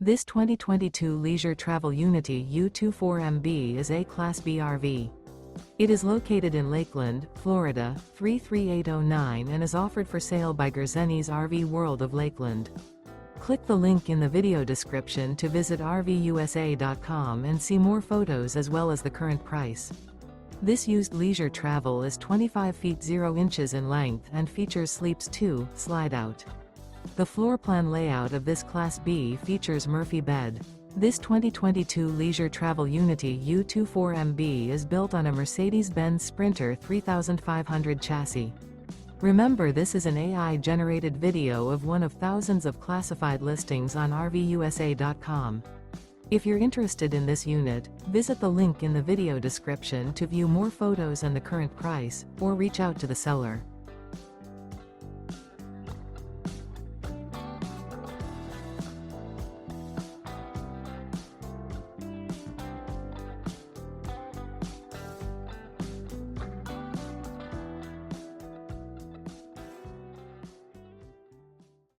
This 2022 Leisure Travel Unity U24MB is a Class B RV. It is located in Lakeland, Florida, 33809 and is offered for sale by Gerzeny's RV World of Lakeland. Click the link in the video description to visit RVUSA.com and see more photos as well as the current price. This used leisure travel is 25 feet 0 inches in length and features Sleeps 2, Slideout. The floor plan layout of this Class B features Murphy bed. This 2022 Leisure Travel Unity U24MB is built on a Mercedes-Benz Sprinter 3500 chassis. Remember, this is an AI-generated video of one of thousands of classified listings on RVUSA.com. If you're interested in this unit, visit the link in the video description to view more photos and the current price, or reach out to the seller.